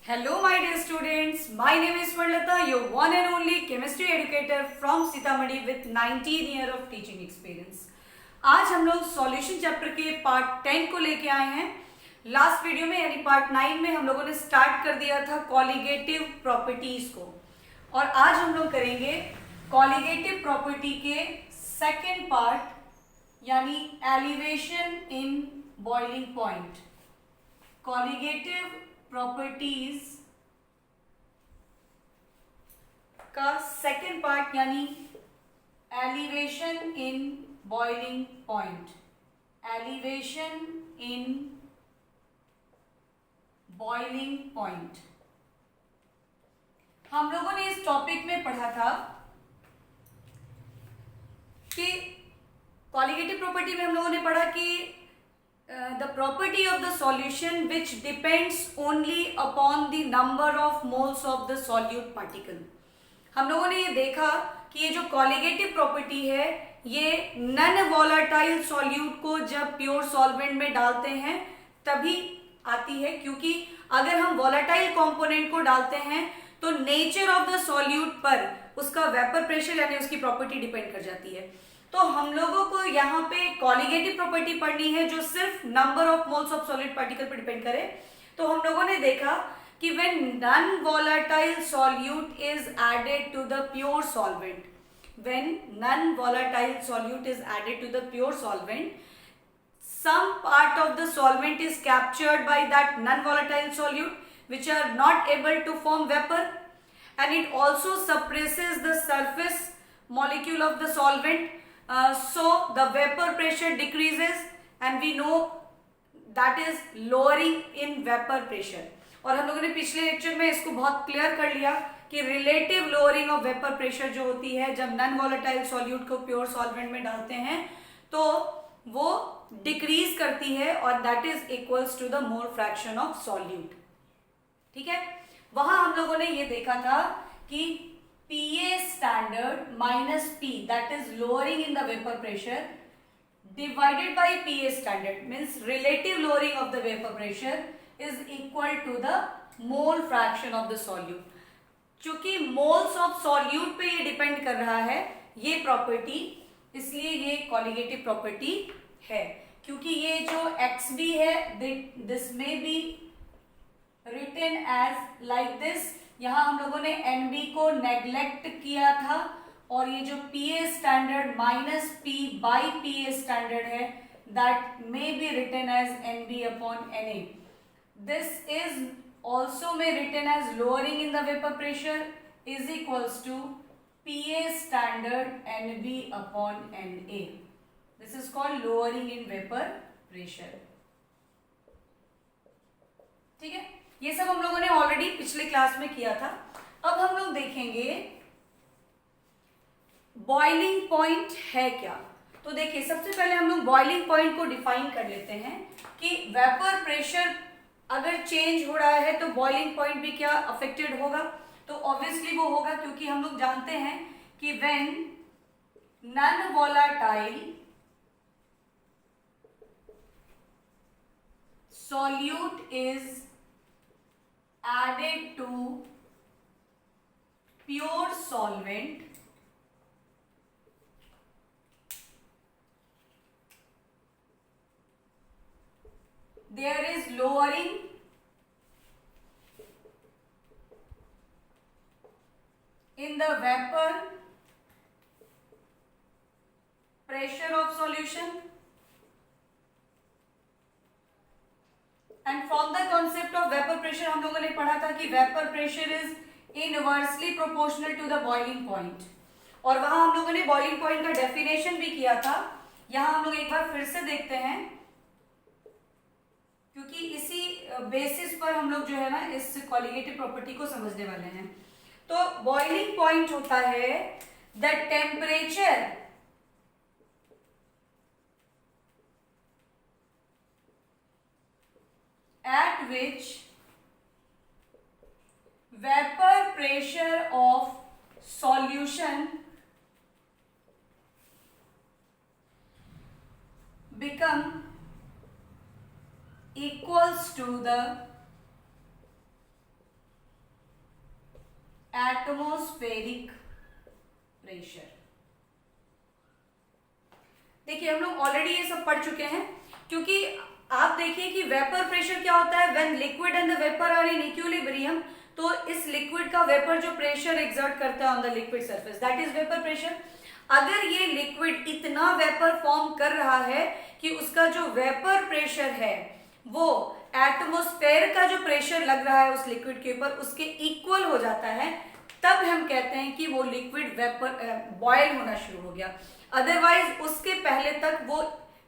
Hello my dear students, my name is Swarnlata, your one and only chemistry educator from Sitamarhi with 19 year of teaching experience. आज हम लोग solution chapter के part 10 को लेके आए हैं। लास्ट वीडियो में यानी पार्ट 9 में हम लोगों ने स्टार्ट कर दिया था कॉलिगेटिव प्रॉपर्टीज को और आज हम लोग करेंगे कॉलिगेटिव प्रॉपर्टी के सेकेंड पार्ट यानी elevation in boiling point. Colligative properties का सेकेंड पार्ट यानी elevation in boiling point. Elevation in boiling point हम लोगों ने इस टॉपिक में पढ़ा था कि कॉलिगेटिव प्रॉपर्टी में हम लोगों ने पढ़ा कि the property of the solution which depends only upon the number of moles of the solute particle। हम लोगों ने ये देखा कि ये जो कॉलिगेटिव प्रॉपर्टी है ये नन वॉलेटाइल सॉल्यूट को जब प्योर सॉल्वेंट में डालते हैं तभी आती है, क्योंकि अगर हम वॉलेटाइल कंपोनेंट को डालते हैं तो नेचर ऑफ द सॉल्यूट पर उसका वेपर प्रेशर यानी उसकी प्रॉपर्टी डिपेंड कर जाती है। तो हम लोगों को यहाँ पे कॉलिगेटिव प्रॉपर्टी पढ़नी है जो सिर्फ number of moles of solid particle पर डिपेंड करे। तो हम लोगों ने देखा कि when non volatile solute is added to the pure solvent, when non volatile solute is added to the pure solvent, some part of the solvent is captured by that non-volatile solute which are not able to form vapor, and it also suppresses the surface molecule of the solvent, so the vapor pressure decreases and we know that is lowering in vapor pressure। और हम लोगों ने पिछले lecture में इसको बहुत clear कर लिया कि relative lowering of vapour pressure जो होती है जब नॉन वोलेटाइल सॉल्यूट को प्योर सॉल्वेंट में डालते हैं तो वो डिक्रीज करती है और that is equals to the mole fraction of solute. ठीक है, वहां हम लोगों ने ये देखा था कि PA standard minus P, that is lowering in the vapor pressure, divided by PA standard means relative lowering of the vapor pressure is equal to the mole fraction of the solute। चूंकि moles of solute पे ये depend कर रहा है ये property, इसलिए ये colligative property है। क्योंकि ये जो XB है this may be written as like this. यहाँ हम लोगों ने NB को नेग्लेक्ट किया था और ये जो PA standard minus P by PA standard है that may be written as NB upon NA। This is also may written as lowering in the vapour pressure is equals to PA standard NB upon NA। This is called lowering in vapor pressure। ठीक है, ये सब हम लोगों ने already पिछले class में किया था। अब हम लोग देखेंगे बॉइलिंग पॉइंट है क्या। तो देखिए सबसे पहले हम लोग बॉइलिंग पॉइंट को डिफाइन कर लेते हैं कि वेपर प्रेशर अगर चेंज हो रहा है तो बॉइलिंग पॉइंट भी क्या अफेक्टेड होगा। तो ऑब्वियसली वो होगा क्योंकि हम लोग जानते हैं कि when non volatile solute is added to pure solvent, there is lowering in the vapor pressure of solution, and from the concept of vapor pressure हम लोगों ने पढ़ा था कि vapor pressure is inversely proportional to the boiling point, और वहां हम लोगों ने boiling point का डेफिनेशन भी किया था। यहां हम लोग एक बार फिर से देखते हैं क्योंकि इसी बेसिस पर हम लोग जो है ना इस कॉलिगेटिव प्रॉपर्टी को समझने वाले हैं। तो बॉइलिंग पॉइंट होता है the temperature at which vapor pressure of solution become equals to the atmospheric pressure. देखिए हम लोग ऑलरेडी ये सब पढ़ चुके हैं, क्योंकि आप देखिए कि वेपर प्रेशर क्या होता है, when liquid and the vapour are in equilibrium, तो इस लिक्विड का वेपर जो प्रेशर एग्जर्ट करता है on the liquid surface, that is vapour pressure. अगर ये लिक्विड इतना वेपर फॉर्म कर रहा है कि उसका जो वेपर प्रेशर है वो एटमॉस्फेयर का जो प्रेशर लग रहा है उस लिक्विड के ऊपर उसके इक्वल हो जाता है, तब हम कहते हैं कि वो लिक्विड वेपर बॉयल होना शुरू हो गया। अदरवाइज उसके पहले तक वो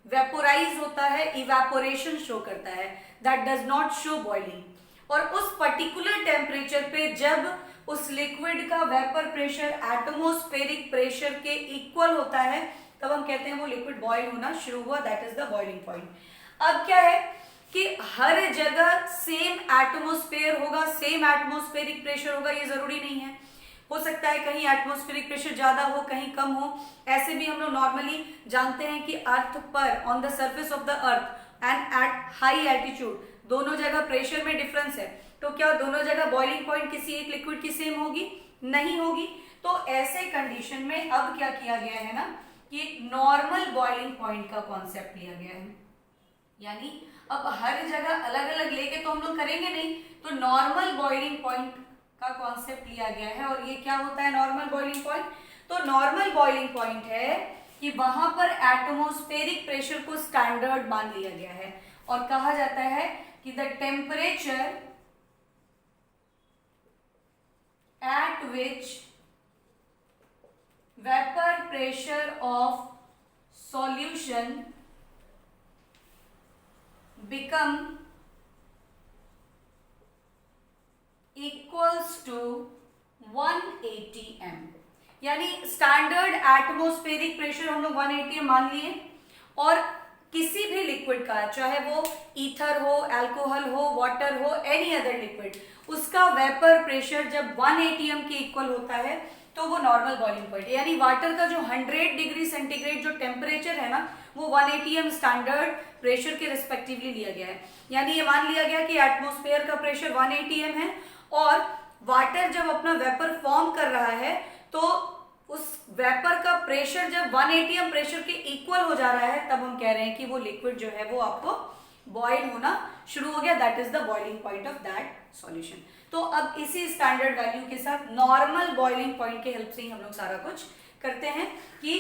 वेपोराइज होता है, इवेपोरेशन शो करता है, that does not show boiling. और उस पर्टिकुलर टेम्परेचर पे जब उस लिक्विड का वेपर प्रेशर एटमॉस्फेरिक प्रेशर के इक्वल होता है, तब हम कहते हैं वो लिक्विड बॉयल होना शुरू हुआ, that is the boiling point. अब क्या है कि हर जगह सेम एटमॉस्फेयर होगा, सेम एटमॉस्फेरिक प्रेशर होगा, ये जरूरी नहीं है। हो सकता है कहीं एटमॉस्फेरिक प्रेशर ज्यादा हो, कहीं कम हो। ऐसे भी हम लोग नॉर्मली जानते हैं कि अर्थ पर, on the surface of the earth and at high altitude, दोनों जगह प्रेशर में डिफरेंस है, तो क्या दोनों जगह बॉइलिंग पॉइंट किसी एक लिक्विड की सेम होगी? नहीं होगी। तो ऐसे कंडीशन में अब क्या किया गया है ना कि नॉर्मल बॉइलिंग पॉइंट का कॉन्सेप्ट लिया गया है, यानी अब हर जगह अलग अलग लेके तो हम लोग करेंगे नहीं, तो नॉर्मल बॉइलिंग पॉइंट का कॉन्सेप्ट लिया गया है। और ये क्या होता है नॉर्मल बॉइलिंग पॉइंट? तो नॉर्मल बॉइलिंग पॉइंट है कि वहां पर एटमॉस्फेरिक प्रेशर को स्टैंडर्ड मान लिया गया है और कहा जाता है कि the temperature at which vapour pressure of solution become equals to 180 m, यानी स्टैंडर्ड एटमॉस्फेरिक प्रेशर हम लोग 180 m मान लिए। और किसी भी लिक्विड का, चाहे वो ईथर हो, अल्कोहल हो, वाटर हो, एनी अदर लिक्विड, उसका वेपर प्रेशर जब 180 m के इक्वल होता है तो वो नॉर्मल बॉइलिंग पॉइंट है। यानी वाटर का जो 100 डिग्री सेंटीग्रेड जो टेम्परेचर है ना, वो 180 m स्टैंडर्ड प्रेशर के रिस्पेक्टिवली लिया गया है। यानी ये मान लिया गया कि एटमॉस्फेयर का प्रेशर 180 m है और वाटर जब अपना वेपर फॉर्म कर रहा है तो उस वेपर का प्रेशर जब 180 m प्रेशर के इक्वल हो जा रहा है, तब हम कह रहे हैं कि वो लिक्विड जो है वो आपको बॉयल होना शुरू हो गया, that is the boiling point of that solution. तो अब इसी स्टैंडर्ड वैल्यू के साथ नॉर्मल बॉइलिंग पॉइंट के हेल्प से ही हम लोग सारा कुछ करते हैं कि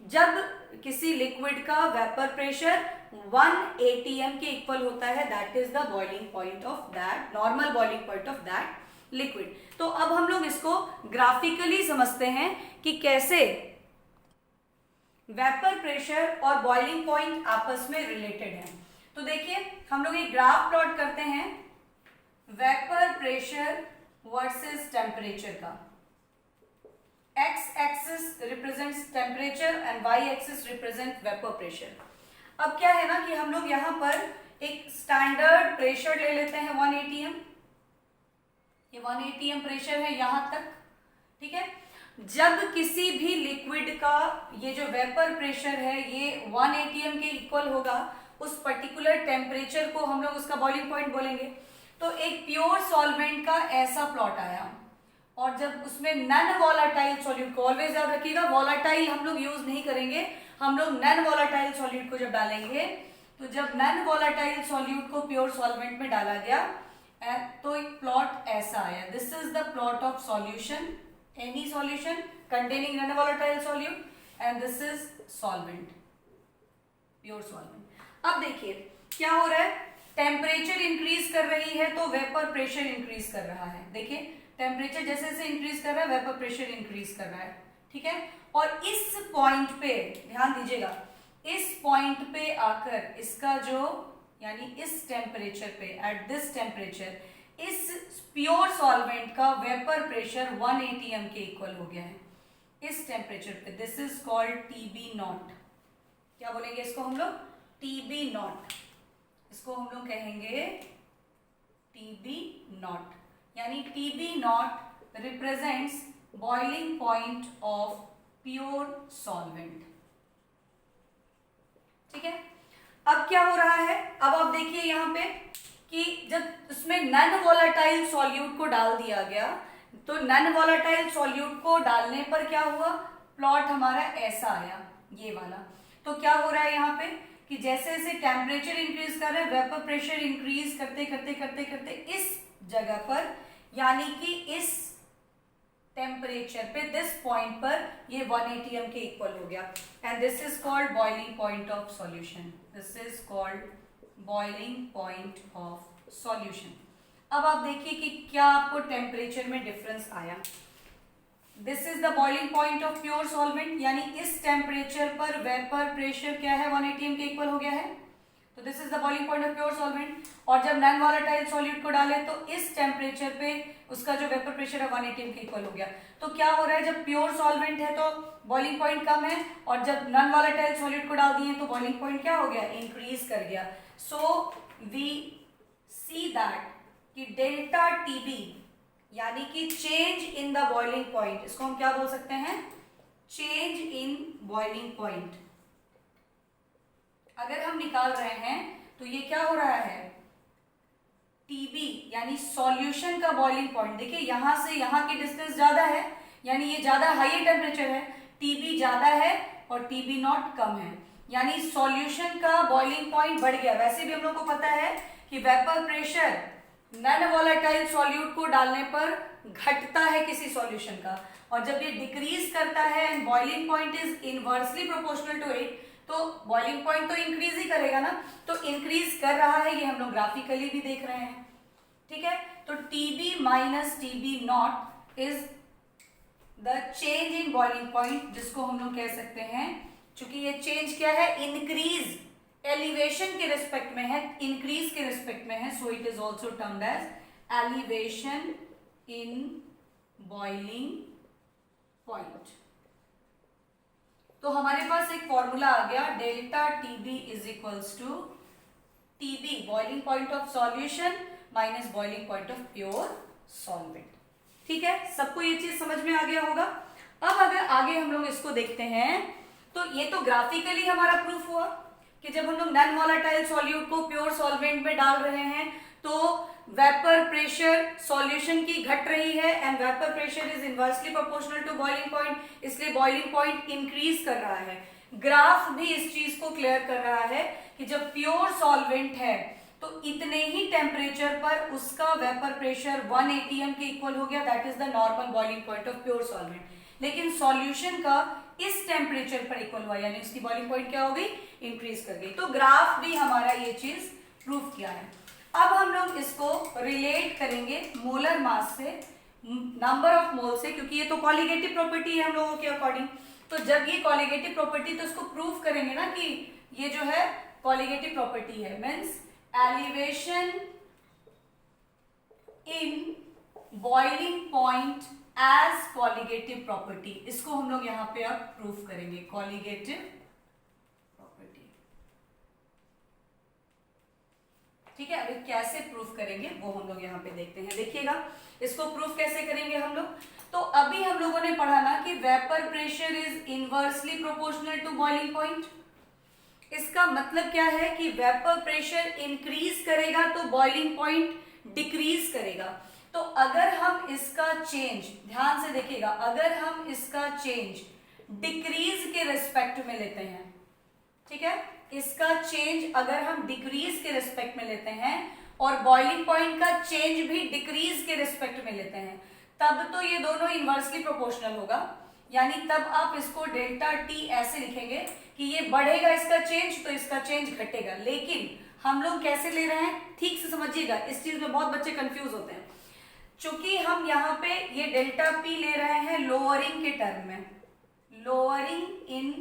जब किसी लिक्विड का वेपर प्रेशर 180 m के इक्वल होता है, that is the boiling point of that, normal boiling point of that liquid. तो अब हम लोग इसको ग्राफिकली समझते हैं कि कैसे वेपर प्रेशर और बॉइलिंग पॉइंट आपस में रिलेटेड है। तो देखिए हम लोग एक ग्राफ प्लॉट करते हैं वेपर प्रेशर वर्सेस टेम्परेचर का। X axis represents temperature and Y axis represent vapour pressure. अब क्या है ना कि हम लोग यहां पर एक स्टैंडर्ड प्रेशर ले लेते हैं 180 m। ये 180 m प्रेशर है यहां तक, ठीक है। जब किसी भी लिक्विड का ये जो वेपर प्रेशर है ये 180 m के इक्वल होगा, उस पर्टिकुलर टेम्परेचर को हम लोग उसका बॉइलिंग पॉइंट बोलेंगे। तो एक प्योर सॉल्वेंट का ऐसा प्लॉट आया, और जब उसमें नन वॉलाटाइल सॉल्यूट को, ऑलवेज याद रखिएगा वॉलाटाइल हम लोग यूज नहीं करेंगे, हम लोग नन वॉलाटाइल सॉल्यूट को जब डालेंगे, तो जब नन वॉलाटाइल सॉल्यूट को प्योर सॉल्वेंट में डाला गया तो एक प्लॉट ऐसा आया। This is the plot of solution, any solution containing non volatile solute, and this is solvent, pure solvent. अब देखिए क्या हो रहा है, टेम्परेचर इंक्रीज कर रही है तो वेपर प्रेशर इंक्रीज कर रहा है। देखिए टेम्परेचर जैसे जैसे इंक्रीज कर रहा है वेपर प्रेशर इंक्रीज कर रहा है, ठीक है। और इस पॉइंट पे ध्यान दीजिएगा, इस पॉइंट पे आकर इसका जो, यानी इस टेम्परेचर पे, एट दिस टेम्परेचर, इस प्योर सॉल्वेंट का वेपर प्रेशर 180 m के इक्वल हो गया है इस टेम्परेचर पे। This is called TB naught. क्या बोलेंगे इसको हम लोग? TB naught. इसको हम लोग कहेंगे टीबी नॉट, यानी TB naught represents boiling point of pure solvent, ठीक है। अब क्या हो रहा है, अब आप देखिए यहां पे कि जब उसमें नन वॉलेटाइल सॉल्यूट को डाल दिया गया, तो नॉन वॉलेटाइल सॉल्यूट को डालने पर क्या हुआ, प्लॉट हमारा ऐसा आया, ये वाला। तो क्या हो रहा है यहाँ पे कि जैसे जैसे टेम्परेचर इंक्रीज कर रहे हैं, वेपर प्रेशर इंक्रीज करते करते करते करते इस जगह पर, यानी कि इस टेम्परेचर पे, दिस पॉइंट पर ये 1 atm के इक्वल हो गया, and this is called boiling point of solution. This is called boiling point of solution. अब आप देखिए कि क्या आपको टेम्परेचर में डिफरेंस आया। This is the boiling point of pure solvent, यानी इस टेम्परेचर पर वेपर प्रेशर क्या है, 1 atm के इक्वल हो गया है। तो this is the boiling point of pure solvent. और जब नॉन वॉलेटाइल सॉल्यूट को डाले तो इस टेम्परेचर पे उसका जो वेपर प्रेशर है 1 atm के इक्वल हो गया। तो क्या हो रहा है, जब प्योर सॉल्वेंट है तो बॉइलिंग पॉइंट कम है, और जब नॉन वॉलेटाइल सॉल्यूट को डाल दिए तो बॉइलिंग पॉइंट क्या हो गया, इंक्रीज कर गया। सो वी सी दैट कि डेल्टा टीबी यानी कि change in the boiling point, इसको हम क्या बोल सकते हैं, चेंज इन बॉइलिंग पॉइंट। अगर हम निकाल रहे हैं तो ये क्या हो रहा है, टीबी यानी सॉल्यूशन का बॉइलिंग पॉइंट। देखिए यहां से यहां की डिस्टेंस ज्यादा है, यानी ये ज्यादा हाई टेम्परेचर है, टीबी ज्यादा है और टीबी नॉट कम है, यानी सॉल्यूशन का बॉइलिंग पॉइंट बढ़ गया। वैसे भी हम लोग को पता है कि vapour pressure non volatile solute को डालने पर घटता है किसी सॉल्यूशन का, और जब ये डिक्रीज करता है and boiling point is inversely proportional to it, तो बॉइलिंग पॉइंट तो इंक्रीज ही करेगा ना। तो इंक्रीज कर रहा है, ये हम लोग ग्राफिकली भी देख रहे हैं, ठीक है। तो TB minus TB naught is the change in boiling point, जिसको हम लोग कह सकते हैं, चूंकि ये चेंज क्या है, इंक्रीज एलिवेशन के रिस्पेक्ट में है, इंक्रीज के रिस्पेक्ट में है, so it is also termed as elevation in boiling point. तो हमारे पास एक फॉर्मूला आ गया, delta TB is equals to TB boiling point of solution minus boiling point of pure solvent. ठीक है, सबको ये चीज समझ में आ गया होगा। अब अगर आगे हम लोग इसको देखते हैं तो ये तो ग्राफिकली हमारा प्रूफ हुआ कि जब हम लोग नॉन वॉलेटाइल सॉल्यूट को प्योर सॉल्वेंट में डाल रहे हैं तो वेपर प्रेशर सॉल्यूशन की घट रही है and vapour pressure is inversely proportional to boiling point, इसलिए बॉइलिंग पॉइंट इंक्रीज कर रहा है। ग्राफ भी इस चीज को क्लियर कर रहा है कि जब प्योर सॉल्वेंट है तो इतने ही टेम्परेचर पर उसका वेपर प्रेशर 1 atm के इक्वल हो गया, that is the normal boiling point of pure solvent. लेकिन सॉल्यूशन का इस टेम्परेचर पर इक्वल हुआ, यानी उसकी बॉइलिंग पॉइंट क्या हो गई, इंक्रीज कर गई। तो ग्राफ भी हमारा ये चीज प्रूफ किया है। अब हम लोग इसको रिलेट करेंगे मोलर मास से, नंबर ऑफ मोल से, क्योंकि ये तो कॉलिगेटिव प्रॉपर्टी है हम लोगों के अकॉर्डिंग। तो जब ये कॉलिगेटिव प्रॉपर्टी, तो इसको प्रूफ करेंगे ना कि ये जो है कॉलिगेटिव प्रॉपर्टी है, means elevation in boiling point as colligative property, इसको हम लोग यहां पे अब प्रूफ करेंगे, कॉलिगेटिव प्रॉपर्टी। ठीक है, अभी कैसे प्रूफ करेंगे वो हम लोग यहाँ पे देखते हैं। देखिएगा इसको प्रूफ कैसे करेंगे हम लोग। तो अभी हम लोगों ने पढ़ा ना कि vapour pressure is inversely proportional to boiling point. इसका मतलब क्या है कि वेपर प्रेशर इंक्रीज करेगा तो बॉइलिंग पॉइंट डिक्रीज करेगा। तो अगर हम इसका चेंज, ध्यान से देखिएगा, अगर हम इसका चेंज डिक्रीज के रिस्पेक्ट में लेते हैं, ठीक है, इसका चेंज अगर हम डिक्रीज के रिस्पेक्ट में लेते हैं और बॉइलिंग पॉइंट का चेंज भी डिक्रीज के रिस्पेक्ट में लेते हैं, तब तो ये दोनों इनवर्सली प्रोपोर्शनल होगा। यानी तब आप इसको डेल्टा टी ऐसे लिखेंगे कि ये बढ़ेगा इसका चेंज तो इसका चेंज घटेगा। लेकिन हम लोग कैसे ले रहे हैं, ठीक से समझिएगा, इस चीज में बहुत बच्चे कंफ्यूज होते हैं। चूंकि हम यहाँ पे ये डेल्टा पी ले रहे हैं लोअरिंग के टर्म में, lowering in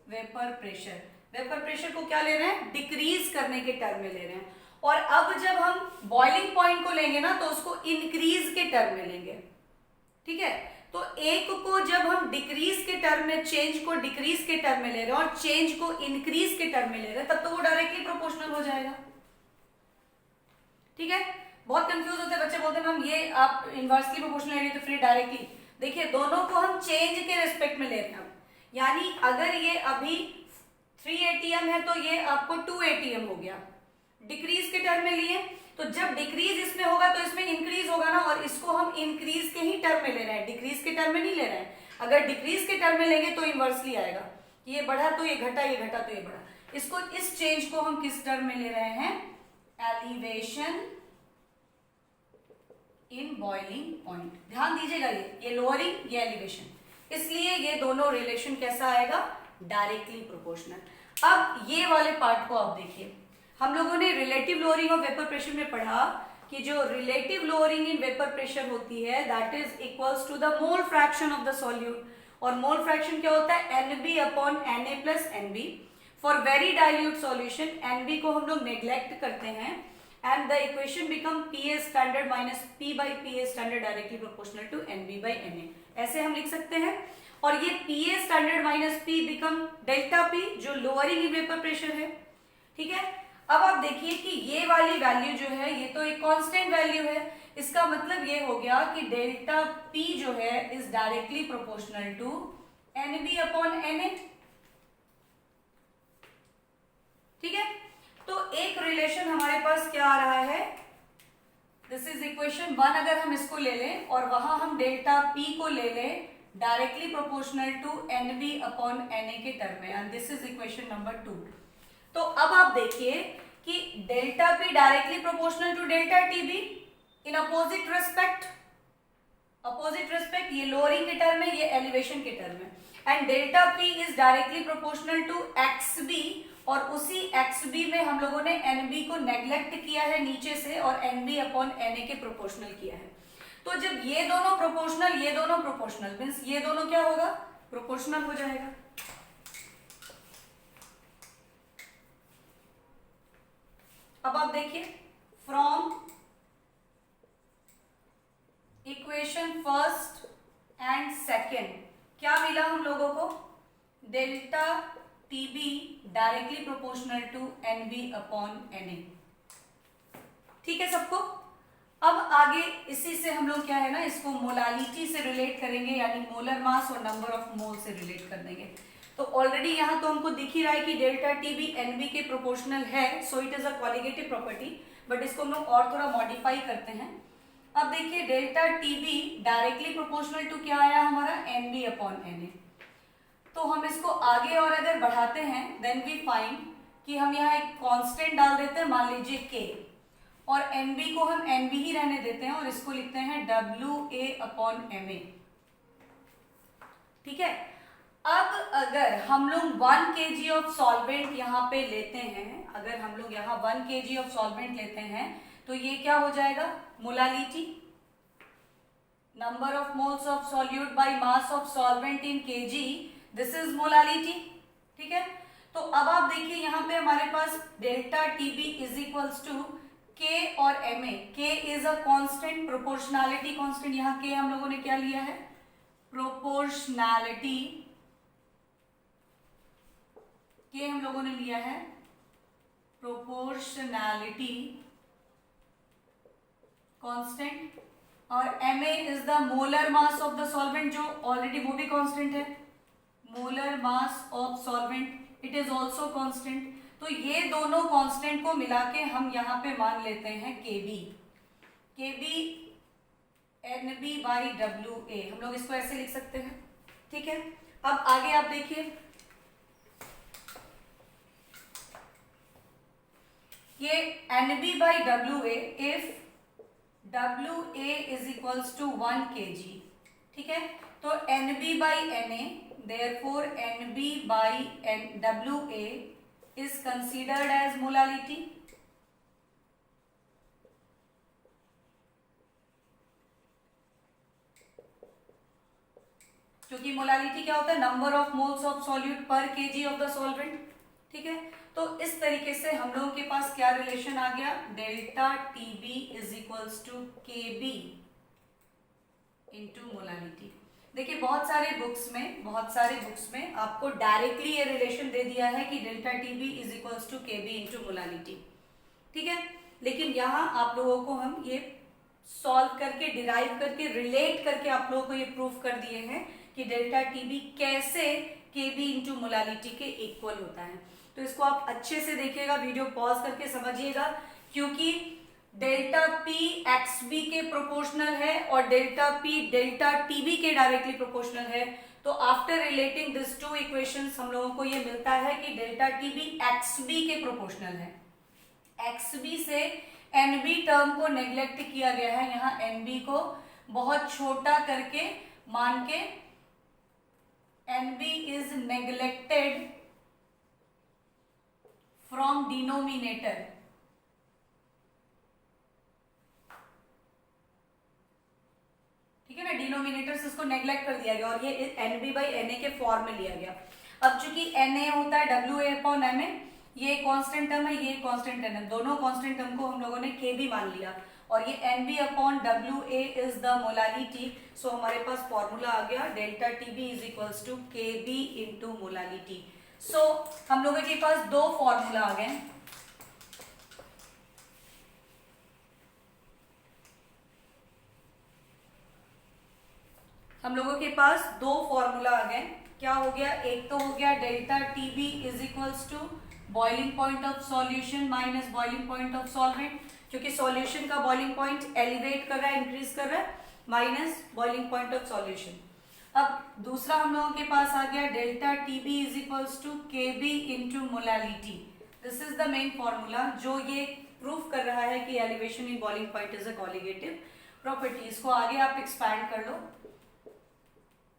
vapour pressure, vapour pressure को क्या ले रहे हैं, डिक्रीज करने के टर्म में ले रहे हैं। और अब जब हम बॉइलिंग पॉइंट को लेंगे ना तो उसको इंक्रीज के टर्म में लेंगे। ठीक है, तो एक को जब हम डिक्रीज के टर्म में, चेंज को डिक्रीज के टर्म में ले रहे हैं और चेंज को इंक्रीज के टर्म में ले रहे हैं, तब तो वो डायरेक्टली प्रोपोर्शनल हो जाएगा। ठीक है, बहुत कंफ्यूज होते हैं बच्चे, बोलते हैं मैम ये आप इनवर्सली प्रोपोर्शनल ले रही तो फिर डायरेक्टली। देखिए दोनों को हम चेंज के रिस्पेक्ट में ले रहे हैं। यानी अगर ये अभी 3 atm है तो ये आपको 2 atm हो गया, डिक्रीज के टर्म में लिए। तो जब डिक्रीज इसमें होगा तो इसमें इंक्रीज होगा ना, और इसको हम इंक्रीज के ही टर्म में ले रहे हैं, डिक्रीज के टर्म में नहीं ले रहे हैं। अगर डिक्रीज के टर्म में लेंगे तो इनवर्सली आएगा, ये बढ़ा तो ये घटा, ये घटा तो ये बढ़ा। इसको, इस चेंज को हम किस टर्म में ले रहे हैं, एलिवेशन इन बॉइलिंग पॉइंट। ध्यान दीजिएगा, ये लोअरिंग, ये एलिवेशन, इसलिए ये दोनों रिलेशन कैसा आएगा, डायरेक्टली प्रोपोर्शनल। अब ये वाले पार्ट को आप देखिए, हम लोगों ने relative lowering of vapour pressure में पढ़ा कि जो relative lowering in vapour pressure होती है that is equals to the mole fraction of the solute, और मोल फ्रैक्शन क्या होता है, NB upon Na plus NB। For very dilute solution NB को हम लोग नेग्लेक्ट करते हैं and the equation become PA standard minus P by PA standard directly proportional to NB by Na, ऐसे हम लिख सकते हैं। और ये PA standard minus P become delta P जो लोअरिंग इन वेपर प्रेशर है, ठीक है। अब आप देखिए कि ये वाली वैल्यू जो है ये तो एक कांस्टेंट वैल्यू है, इसका मतलब ये हो गया कि डेल्टा P जो है is directly proportional to NB upon Na, ठीक है। तो एक रिलेशन हमारे पास क्या आ रहा है, दिस इज इक्वेशन 1, अगर हम इसको ले लें और वहां हम डेल्टा P को ले लें directly proportional to NB upon Na के टर्म में, and this is equation number 2। तो अब आप देखिए कि delta P directly proportional to delta TB in opposite respect, opposite respect, ये लोअरिंग के टर्म में, ये एलिवेशन के टर्म में, and delta P is directly proportional to XB, और उसी XB में हम लोगों ने NB को नेग्लेक्ट किया है नीचे से और NB अपॉन Na के प्रोपोर्शनल किया है। तो जब ये दोनों प्रोपोर्शनल, ये दोनों प्रोपोर्शनल, मींस ये दोनों क्या होगा, प्रोपोर्शनल हो जाएगा। अब आप देखिए from equation first and second क्या मिला हम लोगों को, delta TB directly proportional to NB upon Na, ठीक है सबको। अब आगे इसी से हम लोग क्या है ना, इसको मोलालिटी से रिलेट करेंगे, यानी मोलर मास और नंबर ऑफ मोल से रिलेट कर देंगे। तो ऑलरेडी यहाँ तो हमको दिख ही रहा है कि डेल्टा TB NB के प्रोपोर्शनल है, so it is a qualitative property, but इसको हम लोग और थोड़ा मॉडिफाई करते हैं। अब देखिए delta TB directly proportional to क्या आया हमारा, NB अपॉन Na। तो हम इसको आगे और अगर बढ़ाते हैं देन वी फाइंड कि हम यहाँ एक कांस्टेंट डाल देते हैं, मान लीजिए K, और NB को हम NB ही रहने देते हैं और इसको लिखते हैं WA अपॉन Ma, ठीक है। अब अगर हम लोग 1 kg ऑफ सॉल्वेंट यहाँ पे लेते हैं, अगर हम लोग यहाँ 1 kg ऑफ सॉल्वेंट लेते हैं तो ये क्या हो जाएगा, molality, number of moles of solute by mass of solvent in kg, this is molality, ठीक है। तो अब आप देखिए यहाँ पे हमारे पास delta TB is equals to K और Ma, K is a constant, proportionality constant, यहाँ K हम लोगों ने क्या लिया है, प्रोपोर्शनैलिटी, K हम लोगों ने लिया है प्रोपोर्शनैलिटी कांस्टेंट, और Ma is the molar mass of the solvent, जो ऑलरेडी वो भी कांस्टेंट है, molar mass of solvent it is also constant. तो ये दोनों कांस्टेंट को मिला के हम यहाँ पे मान लेते हैं KB, KB NB by WA, हम लोग इसको ऐसे लिख सकते हैं, ठीक है। अब आगे आप देखिए, ये NB by WA if WA is equals to 1 kg, ठीक है। तो NB by Na, therefore NB by WA is considered as molality, क्योंकि मोलालिटी क्या होता है, number of moles of solute पर kg ऑफ द सॉल्वेंट, ठीक है। तो इस तरीके से हम लोगों के पास क्या रिलेशन आ गया, delta TB is equals to KB into molality. देखिए बहुत सारे बुक्स में आपको डायरेक्टली ये रिलेशन दे दिया है कि delta TB is equals to KB into molality, ठीक है। लेकिन यहाँ आप लोगों को हम ये सॉल्व करके, डिराइव करके, रिलेट करके आप लोगों को ये प्रूफ कर दिए हैं कि डेल्टा TB कैसे KB इंटू मोलालिटी के इक्वल होता है। तो इसको आप अच्छे से देखिएगा, वीडियो पॉज करके समझिएगा, क्योंकि डेल्टा पी एक्स बी के प्रोपोर्शनल है और डेल्टा पी डेल्टा टीबी के डायरेक्टली प्रोपोर्शनल है, तो after relating this two equations हम लोगों को ये मिलता है कि डेल्टा टीबी एक्स बी के प्रोपोर्शनल है। एक्स बी से एन बी टर्म को नेग्लेक्ट किया गया है, यहाँ एन बी को बहुत छोटा करके मान के N B is neglected from denominator. ठीक है ना, डिनोमिनेटर से इसको नेग्लेक्ट कर दिया गया और ये N B by N A के फॉर्म में लिया गया। अब चूंकि एन ए होता है W A upon M A, ये कांस्टेंट टर्म है, ये कांस्टेंट टर्म है, दोनों कांस्टेंट टर्म को हम लोगों ने के बी मान लिया और ये N B upon W A is the molality. So हमारे पास फॉर्मूला आ गया delta T B is equals to K B into molality. So हम लोगों के पास दो फॉर्मूला आ गए। हम लोगों के पास दो फॉर्मूला आ गए। क्या हो गया, एक तो हो गया delta T B is equals to boiling point of solution minus boiling point of solvent, क्योंकि सॉल्यूशन का बॉइलिंग पॉइंट एलिवेट कर रहा है, इंक्रीज कर रहा है, minus boiling point of solution. अब दूसरा हम लोगों के पास आ गया delta T B is equals to K B into molality. This is the main formula जो ये प्रूफ कर रहा है कि elevation in boiling point is a colligative property. इसको आगे आप एक्सपैंड कर लो।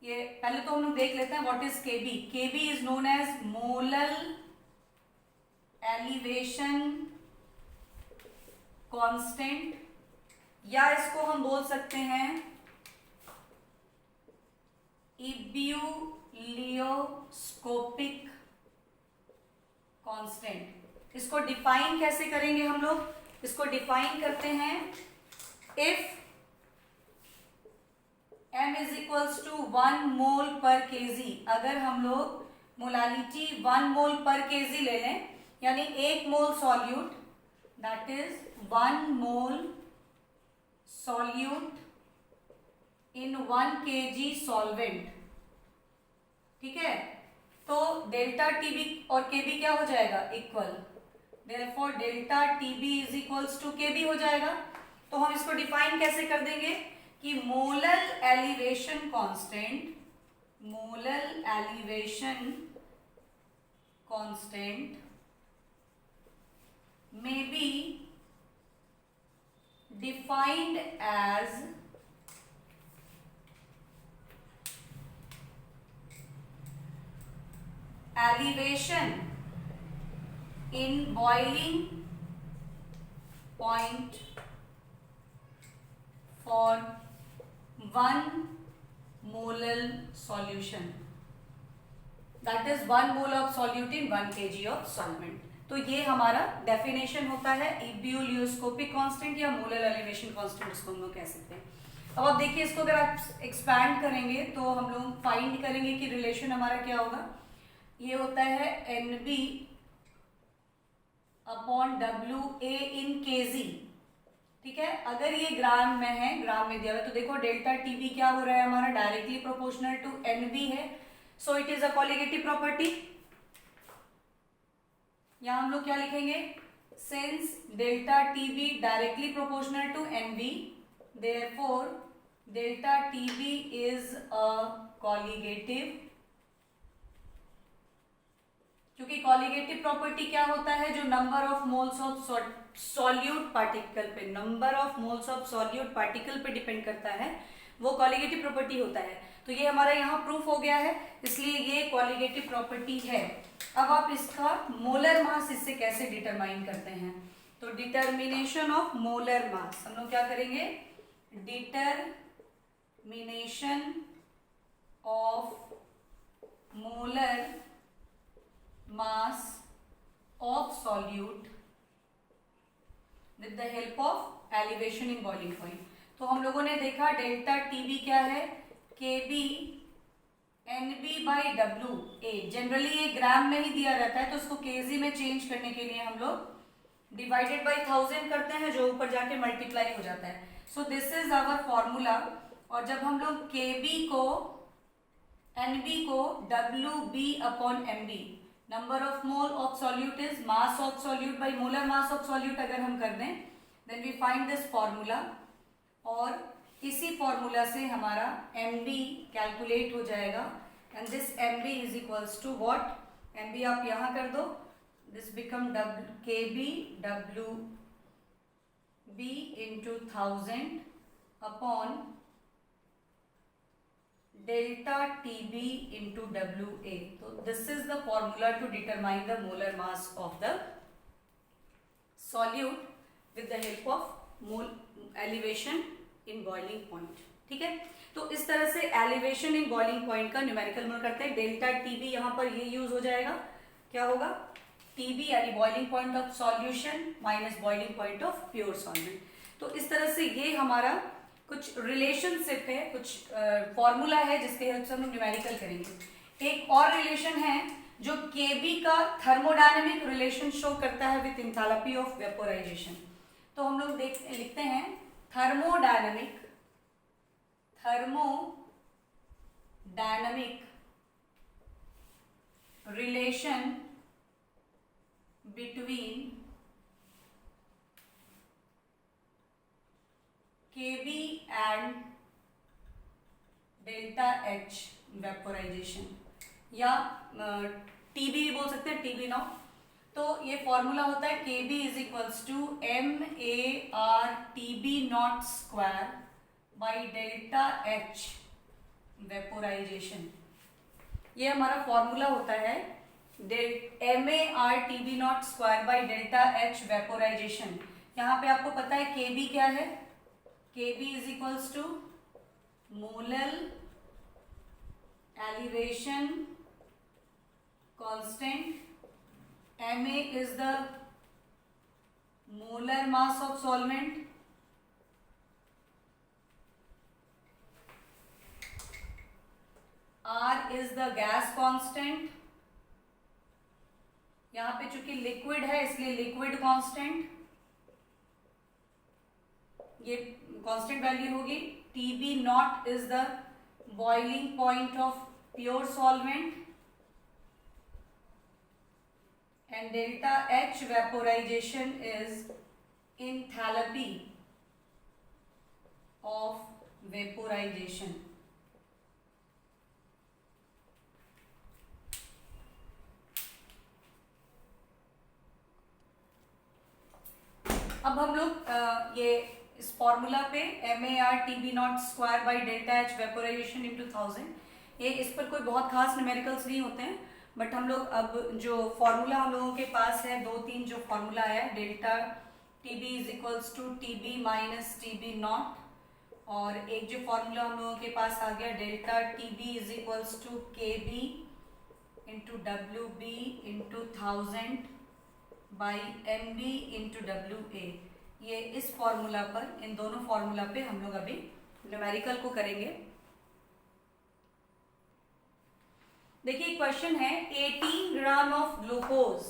ये पहले तो हम लोग देख लेते हैं what is KB. KB is known as molal elevation constant, या इसको हम बोल सकते हैं इब्यूलियोस्कोपिक कांस्टेंट। इसको डिफाइन कैसे करेंगे हम लोग, इसको डिफाइन करते हैं if m is equals to 1 mole पर केजी। अगर हम लोग मोलालिटी 1 मोल पर केजी ले लें, यानी 1 मोल solute, that is 1 mole solute in 1 kg solvent. ठीक है, तो डेल्टा टीबी और केबी क्या हो जाएगा, equal. Therefore delta TB is equals to KB हो जाएगा। तो हम इसको डिफाइन कैसे कर देंगे कि molal elevation constant, molal elevation constant may be defined as elevation in boiling point for 1 molar solution, that is 1 mole of solute in 1 kg of solvent। तो ये हमारा डेफिनेशन होता है इब्यूलियोस्कोपिक कांस्टेंट या मोलर एलिवेशन कांस्टेंट, इसको हम लोग कह सकते हैं। अब आप देखिए, इसको अगर आप एक्सपैंड करेंगे तो हम लोग फाइंड करेंगे कि रिलेशन हमारा क्या होगा। ये होता है N B upon W A in kg. ठीक है, अगर ये ग्राम में है, ग्राम में दिया हुआ, तो देखो डेल्टा टीबी क्या हो रहा है हमारा, directly proportional to N B है, so it is a colligative property. यहां हम लोग क्या लिखेंगे, since delta TB directly proportional to N B, therefore delta TB is a colligative. क्योंकि कॉलिगेटिव प्रॉपर्टी क्या होता है, जो number of moles of solute particle पे, number of moles of solute particle पे डिपेंड करता है, वो कॉलिगेटिव प्रॉपर्टी होता है। तो ये हमारा यहाँ प्रूफ हो गया है, इसलिए ये कॉलिगेटिव प्रॉपर्टी है। अब आप इसका मोलर मास इससे कैसे डिटरमाइन करते हैं, तो डिटर्मिनेशन ऑफ मोलर मास हम लोग क्या करेंगे, determination of molar mass of solute with the help of elevation in boiling point. तो हम लोगों ने देखा डेल्टा टीबी क्या है, K B N B by W A. Generally ये ग्राम में ही दिया रहता है, तो उसको केजी में चेंज करने के लिए हम लोग डिवाइडेड बाई 1000 करते हैं, जो ऊपर जाके मल्टीप्लाई हो जाता है। So this is our formula. और जब हम लोग के बी को एन बी को W B upon M B, number of mole of solute is mass of solute by molar mass of solute, अगर हम कर दें then we find this formula, और इसी फॉर्मूला से हमारा MB कैलकुलेट हो जाएगा, and this MB is equals to what, MB आप यहाँ कर दो, this become KB WB into 1000 upon delta TB into WA. तो this is the formula to determine the molar mass of the solute with the help of mole elevation in boiling point. ठीक है, तो इस तरह से elevation in boiling point का numerical मोल करते हैं. डेल्टा TB यहाँ पर ये यूज हो जाएगा, क्या होगा, TB यानी boiling point of solution minus boiling point of pure solvent. तो इस तरह से ये हमारा कुछ रिलेशनशिप है, कुछ फॉर्मूला है जिसके हेल्प से हम न्यूमेरिकल करेंगे. एक और रिलेशन है जो KB का थर्मोडायनेमिक रिलेशन शो करता है विथ एंथैल्पी ऑफ वेपोराइजेशन. तो हम लोग लिखते हैं thermodynamic relation between KB and delta H vaporisation, या TB भी बोल सकते हैं, TB नॉट. तो ये फॉर्मूला होता है KB is equals to MAR TB not square by delta H vaporization. ये हमारा फॉर्मूला होता है MAR TB not square by delta H vaporization. यहाँ पे आपको पता है KB क्या है, KB is equals to molar elevation constant, Ma is the molar mass of solvent, R is the gas constant, यहाँ पे चूंकि लिक्विड है इसलिए लिक्विड कांस्टेंट, ये कांस्टेंट वैल्यू होगी. TB not is the boiling point of pure solvent, and delta H vaporisation is enthalpy of vaporisation. अब हम लोग ये इस फॉर्मूला पे MAR TB not square by delta H vaporisation into 1000, ये इस पर कोई बहुत खास न्यूमेरिकल्स नहीं होते हैं, बट हम लोग अब जो फॉर्मूला हम लोगों के पास है, 2-3 जो फॉर्मूला है, delta TB is equals to TB minus TB not, और एक जो फॉर्मूला हम लोगों के पास आ गया delta TB is equals to KB into WB into 1000 by MB into WA. ये इस फॉर्मूला पर, इन दोनों फॉर्मूला पे हम लोग अभी न्यूमेरिकल को करेंगे. देखिए क्वेश्चन है 18 gram of glucose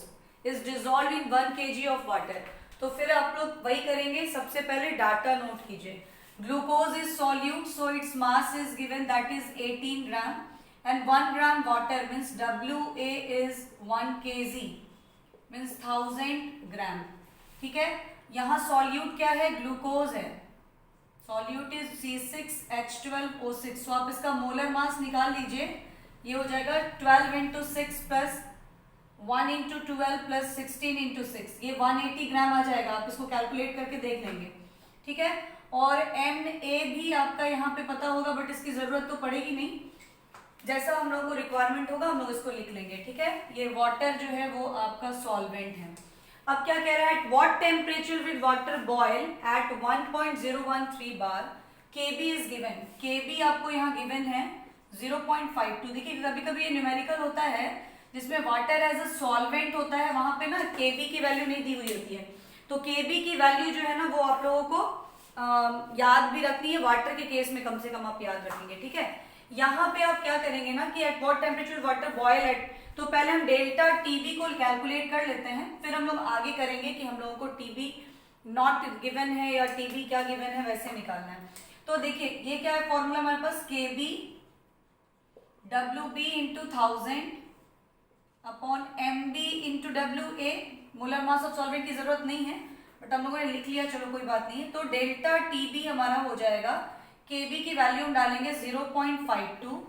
is dissolve in 1 kg of water. तो फिर आप लोग वही करेंगे, सबसे पहले डाटा नोट कीजिए. Glucose is solute so its mass is given that is 18 gram and 1 gram water means WA is 1 kg means 1000 ग्राम. ठीक है, यहाँ सॉल्यूट क्या है, ग्लूकोज है, सॉल्यूट इज C6H12O6. तो आप इसका मोलर मास निकाल लीजिए, ये हो जाएगा 12 into 6 plus 1 into 12 plus 16 into 6, ये 180 ग्राम आ जाएगा. आप इसको कैलकुलेट करके देख लेंगे. ठीक है, और MA भी आपका यहाँ पे पता होगा, बट इसकी जरूरत तो पड़ेगी नहीं, जैसा हम लोगों को रिक्वायरमेंट होगा हम लोग इसको लिख लेंगे. ठीक है, ये वाटर जो है वो आपका सॉल्वेंट है. अब क्या कह रहा है, what temperature will water boil at 1.013 bar, KB is given. KB आपको यहाँ गिवन है 0.52. देखिए कभी कभी ये न्यूमेरिकल होता है जिसमें वाटर एज अ सॉल्वेंट होता है, वहां पे ना KB की वैल्यू नहीं दी हुई होती है. तो KB की वैल्यू जो है ना वो आप लोगों को याद भी रखनी है, वाटर के केस में कम से कम आप याद रखेंगे. ठीक है, यहाँ पे आप क्या करेंगे ना कि at what temperature water boil at, तो पहले हम डेल्टा TB को कैलकुलेट कर लेते हैं, फिर हम लोग आगे करेंगे कि हम लोगों को TB नॉट गिवन है या TB क्या गिवन है वैसे निकालना है. तो देखिए ये क्या है फॉर्मूला हमारे पास, KB WB into 1000 upon MB into WA. Molar mass of solvent की जरूरत नहीं है, बट हम लोगों ने लिख लिया, चलो कोई बात नहीं है। तो डेल्टा टी बी हमारा हो जाएगा, के बी की वैल्यू हम डालेंगे 0.52,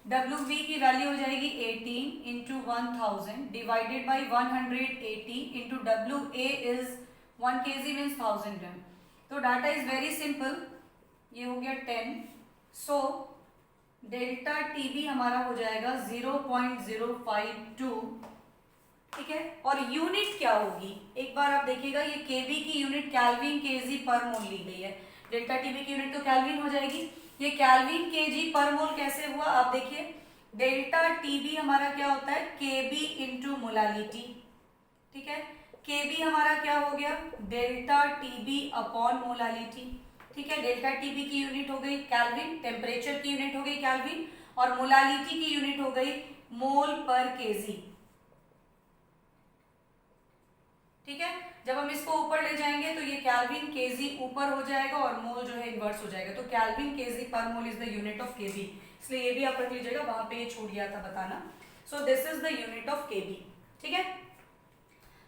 डब्ल्यू बी की वैल्यू हो जाएगी 18 into 1000 divided by 180 into W A is 1 kg means 1000 ग्राम। तो डाटा इज वेरी सिंपल, ये हो गया 10। सो डेल्टा टी बी हमारा हो जाएगा 0.052, ठीक है। और यूनिट क्या होगी, एक बार आप देखिएगा, ये केवी की यूनिट केल्विन केजी पर मोल ली गई है, डेल्टा टीबी की यूनिट तो केल्विन हो जाएगी। ये केल्विन केजी पर मोल कैसे हुआ, आप देखिए, डेल्टा टीबी हमारा क्या होता है, केबी इंटू मोलालिटी, ठीक है। केबी हमारा क्या हो गया, डेल्टा टीबी अपॉन मोलालिटी, ठीक है। डेल्टा टीबी की यूनिट हो गई केल्विन, टेम्परेचर की यूनिट हो गई केल्विन, और मोलालिटी की यूनिट हो गई मोल पर केजी, ठीक है। जब हम इसको ऊपर ले जाएंगे तो ये केल्विन केजी ऊपर हो जाएगा और मोल जो है इन्वर्स हो जाएगा। तो kelvin KG per mole is the unit of KB, इसलिए ये भी आप रख लीजिएगा, वहां पे ये छूट गया था बताना। So this is the unit of KB, ठीक है।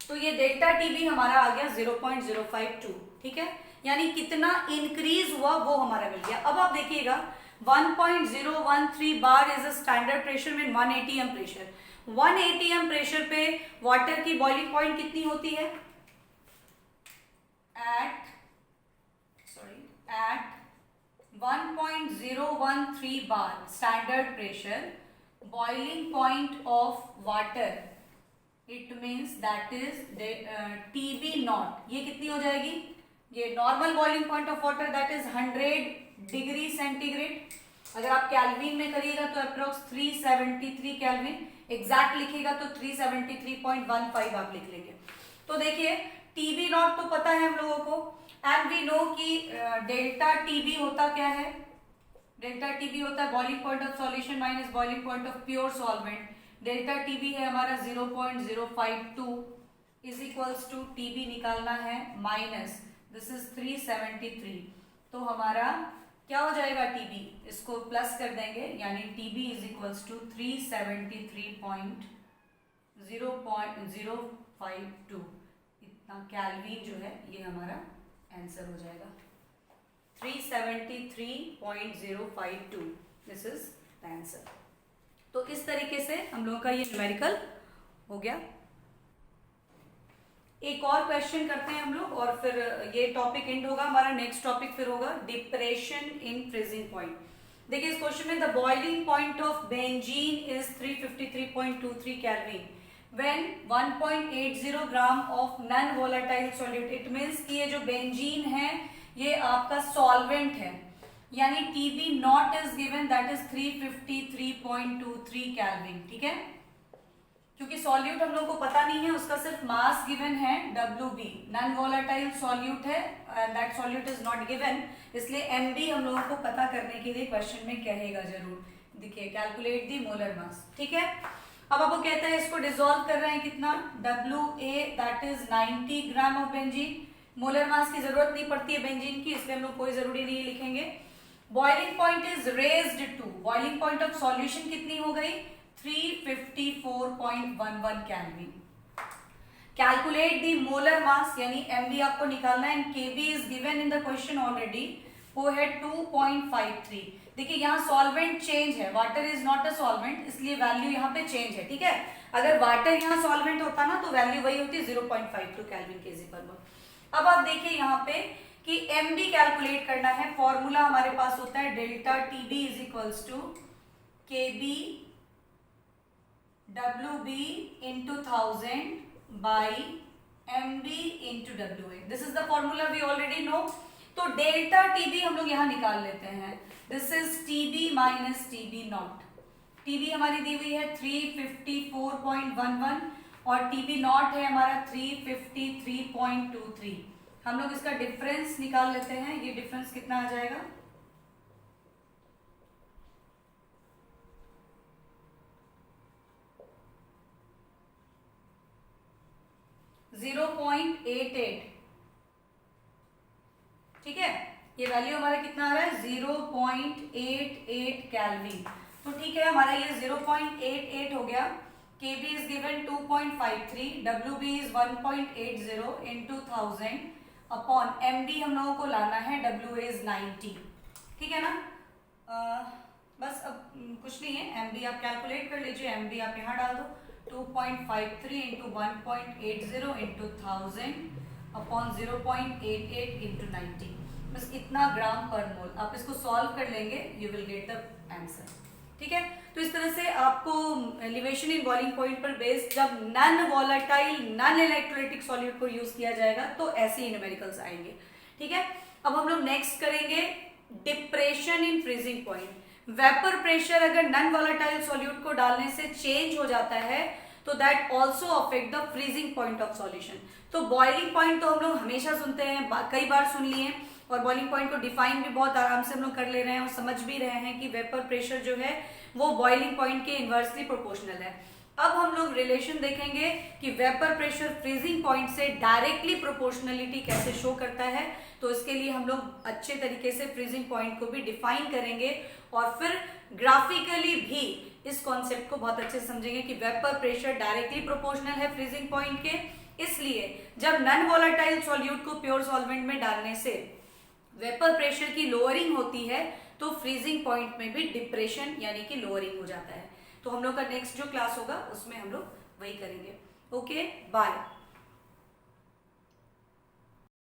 तो ये डेल्टा टीबी हमारा आ गया 0.052, ठीक है, यानी कितना इंक्रीज हुआ वो हमारा मिल गया। अब आप देखिएगा 1.013 bar is a standard pressure में 1 atm प्रेशर, 1 atm प्रेशर पे वाटर की बॉइलिंग पॉइंट कितनी होती है, at 1.013 bar standard pressure boiling point of water, it means that is TB not, ये कितनी हो जाएगी, ये normal boiling point of water that is 100 degree centigrade. अगर आप कैल्विन में करिएगा तो अप्रोक्स 373 कैल्विन, एग्जैक्ट लिखिएगा तो 373.15 आप लिख लेंगे। तो देखिए टीबी नॉट तो पता है हम लोगों को, एंड वी नो कि डेल्टा टीबी होता क्या है, डेल्टा टीबी होता है boiling point of solution minus boiling point of pure solvent. Delta TB है हमारा 0.052 इज इक्वल्स टू टीबी निकालना है माइनस दिस इज 373, तो हमारा क्या हो जाएगा टीबी, इसको प्लस कर देंगे, यानी टीबी इज इक्वल्स टू 373.052, इतना कैल्विन जो है ये हमारा आंसर हो जाएगा 373.052, दिस इज द आंसर। तो इस तरीके से हम लोगों का ये न्यूमेरिकल हो गया। एक और क्वेश्चन करते हैं हम लोग और फिर ये टॉपिक एंड होगा। हमारा नेक्स्ट टॉपिक फिर होगा डिप्रेशन इन फ्रीजिंग पॉइंट। देखिए इस क्वेश्चन में the boiling point of benzene is 353.23 kelvin when 1.80 gram of non volatile solute. It means कि ये जो बेंजीन है ये आपका सॉल्वेंट है, यानी TB naught is given that is 353.23 kelvin, ठीक है। क्योंकि सॉल्यूट हम लोग को पता नहीं है, उसका सिर्फ मास गिवन है WB, नॉन वोलेटाइल सॉल्यूट है, that solute is not given, इसलिए MB हम लोगों को पता करने के लिए क्वेश्चन में कहेगा जरूर। देखिए कैलकुलेट दी मोलर मास, ठीक है। अब आपको कहता है इसको डिसॉल्व कर रहे हैं कितना, WA that is 90 gram of benzene. Molar mass की जरूरत नहीं पड़ती है बेंजीन की, इसलिए हम लोग कोई जरूरी नहीं लिखेंगे। Boiling point is raised to, boiling point of solution कितनी हो गई 354.11 kelvin. Calculate the molar mass, यानी MB आपको निकालना है, and KB is given in the question already, वो है 2.53। देखिए यहाँ सॉल्वेंट चेंज है, water is not a solvent, इसलिए वैल्यू यहाँ पे चेंज है, ठीक है। अगर वाटर यहाँ सॉल्वेंट होता ना तो वैल्यू वही होती 0.52 केल्विन केजी पर मोल। अब आप देखिए यहाँ पे कि MB कैलकुलेट करना है, फॉर्मूला हमारे पास होता है delta TB is equals to KB WB into 1000 by MB into WA. This is the formula we already know. तो डेल्टा TB हम लोग यहाँ निकाल लेते हैं, this is TB minus TB not. TB हमारी दी हुई है 354.11 और TB नॉट है हमारा 353.23। हम लोग इसका डिफरेंस निकाल लेते हैं, ये डिफरेंस कितना आ जाएगा, 0.88, ठीक है। ये वैल्यू हमारा कितना आ रहा है 0.88 केल्विन। तो ठीक है, हमारा ये 0.88 हो गया। KB is given 2.53, WB is 1.80 into 1000 upon MB हम लोगों को लाना है, WA इज 90, ठीक है ना। बस अब कुछ नहीं है, MB आप कैलकुलेट कर लीजिए, MB आप यहाँ डाल दो, 2.53 इंटू 1.80 इंटू 1000 अपॉन 0.88 इंटू 90, बस इतना ग्राम पर मोल। आप इसको सॉल्व कर लेंगे, you will get the answer, ठीक है। तो इस तरह से आपको एलिवेशन इन बॉइलिंग पॉइंट पर बेस्ड जब non volatile non electrolytic solute को यूज किया जाएगा तो ऐसे ही न्यूमेरिकल्स आएंगे, ठीक है। अब हम लोग नेक्स्ट करेंगे depression in freezing point. Vapour pressure अगर नॉन वॉलेटाइल सॉल्यूट को डालने से चेंज हो जाता है तो that also affect the freezing point of solution. तो बॉइलिंग पॉइंट तो हम लोग हमेशा सुनते हैं, कई बार सुन लिए, और बॉइलिंग पॉइंट को डिफाइन भी बहुत आराम से हम लोग कर ले रहे हैं और समझ भी रहे हैं कि वेपर प्रेशर जो है वो बॉइलिंग पॉइंट के इनवर्सली प्रोपोर्शनल है। अब हम लोग रिलेशन देखेंगे कि वेपर प्रेशर फ्रीजिंग पॉइंट से डायरेक्टली प्रोपोर्शनलिटी कैसे शो करता है। तो इसके लिए हम लोग अच्छे तरीके से फ्रीजिंग पॉइंट को भी डिफाइन करेंगे और फिर ग्राफिकली भी इस कॉन्सेप्ट को बहुत अच्छे से समझेंगे कि वेपर प्रेशर डायरेक्टली प्रोपोर्शनल है फ्रीजिंग पॉइंट के, इसलिए जब नॉन वॉलेटाइल सॉल्यूट को प्योर सॉल्वेंट में डालने से वेपर प्रेशर की लोअरिंग होती है तो फ्रीजिंग पॉइंट में भी डिप्रेशन यानी कि लोअरिंग हो जाता है। तो हम लोग का नेक्स्ट जो क्लास होगा उसमें हम लोग वही करेंगे। Okay, bye.